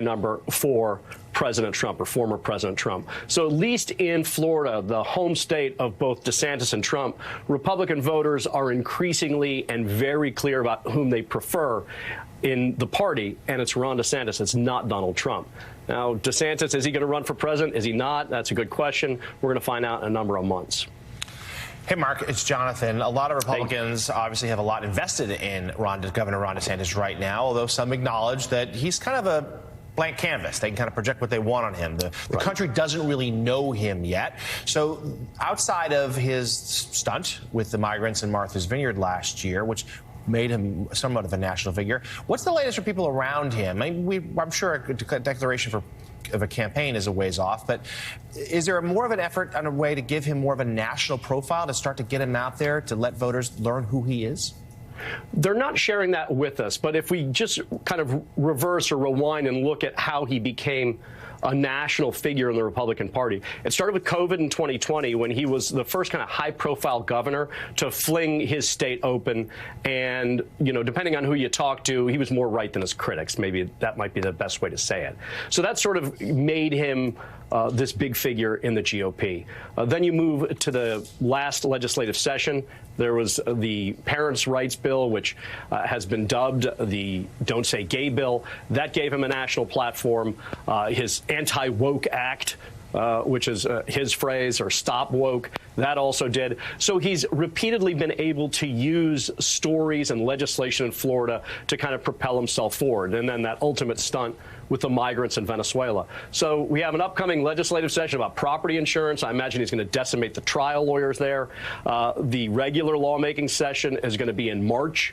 number for President Trump or former President Trump. So at least in Florida, the home state of both DeSantis and Trump, Republican voters are increasingly and very clear about whom they prefer in the party, and it's Ron DeSantis. It's not Donald Trump. Now, DeSantis, is he going to run for president? Is he not? That's a good question. We're going to find out in a number of months. Hey, Mark, it's Jonathan. A lot of Republicans obviously have a lot invested in Governor Ron DeSantis right now, although some acknowledge that he's kind of a blank canvas. They can kind of project what they want on him. The country doesn't really know him yet. So outside of his stunt with the migrants in Martha's Vineyard last year, which made him somewhat of a national figure, what's the latest for people around him? I mean, I'm sure a declaration of a campaign is a ways off, but is there more of an effort on a way to give him more of a national profile to start to get him out there to let voters learn who he is? They're not sharing that with us, but if we just kind of reverse or rewind and look at how he became a national figure in the Republican Party. It started with COVID in 2020 when he was the first kind of high-profile governor to fling his state open. And, you know, depending on who you talk to, he was more right than his critics. Maybe that might be the best way to say it. So that sort of made him this big figure in the GOP. Then you move to the last legislative session. There was the Parents' Rights Bill, which has been dubbed the Don't Say Gay Bill. That gave him a national platform. His Anti-Woke Act, which is his phrase, or Stop Woke, that also did. So he's repeatedly been able to use stories and legislation in Florida to kind of propel himself forward. And then that ultimate stunt with the migrants in Venezuela. So we have an upcoming legislative session about property insurance. I imagine he's going to decimate the trial lawyers there. The regular lawmaking session is going to be in March.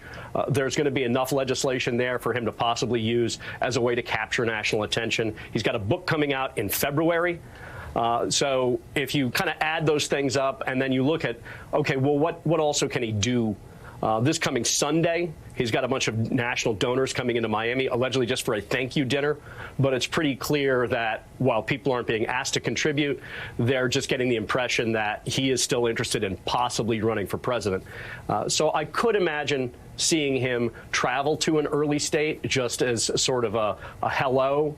There's going to be enough legislation there for him to possibly use as a way to capture national attention. He's got a book coming out in February. So if you kind of add those things up and then you look at, okay, well, what also can he do? This coming Sunday, he's got a bunch of national donors coming into Miami, allegedly just for a thank you dinner. But it's pretty clear that while people aren't being asked to contribute, they're just getting the impression that he is still interested in possibly running for president. So I could imagine seeing him travel to an early state just as sort of a hello,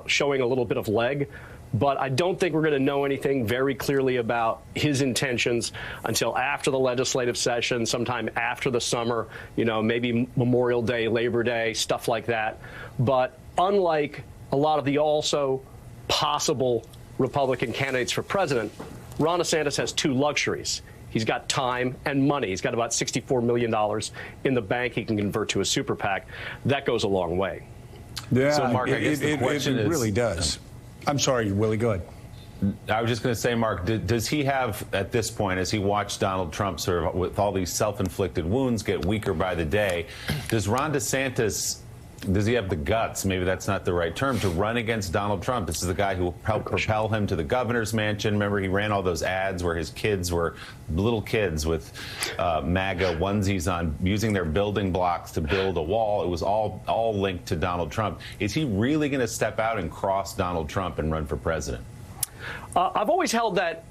showing a little bit of leg. But I don't think we're going to know anything very clearly about his intentions until after the legislative session, sometime after the summer, you know, maybe Memorial Day, Labor Day, stuff like that. But unlike a lot of the also possible Republican candidates for president, Ron DeSantis has two luxuries. He's got time and money. He's got about $64 million in the bank he can convert to a super PAC. That goes a long way. Yeah, so, Mark, I guess the question it really does. I'm sorry, Willie, go ahead. I was just going to say, Mark, does he have, at this point, as he watched Donald Trump sort of with all these self-inflicted wounds get weaker by the day, does Ron DeSantis, does he have the guts, maybe that's not the right term, to run against Donald Trump? This is the guy who helped propel him to the governor's mansion. Remember, he ran all those ads where his kids were little kids with MAGA onesies on, using their building blocks to build a wall. It was all linked to Donald Trump. Is he really going to step out and cross Donald Trump and run for president? I've always held that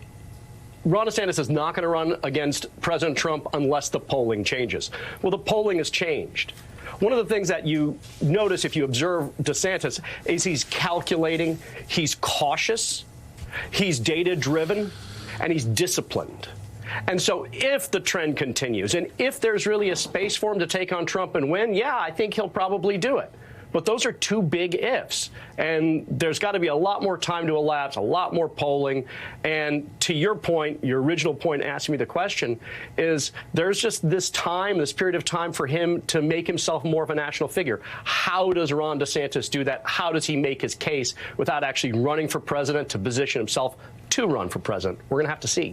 Ron DeSantis is not going to run against President Trump unless the polling changes. Well, the polling has changed. One of the things that you notice if you observe DeSantis is he's calculating, he's cautious, he's data-driven, and he's disciplined. And so if the trend continues and if there's really a space for him to take on Trump and win, yeah, I think he'll probably do it. But those are two big ifs. And there's got to be a lot more time to elapse, a lot more polling. And to your point, your original point asking me the question, is there's just this time, this period of time for him to make himself more of a national figure. How does Ron DeSantis do that? How does he make his case without actually running for president to position himself to run for president? We're going to have to see.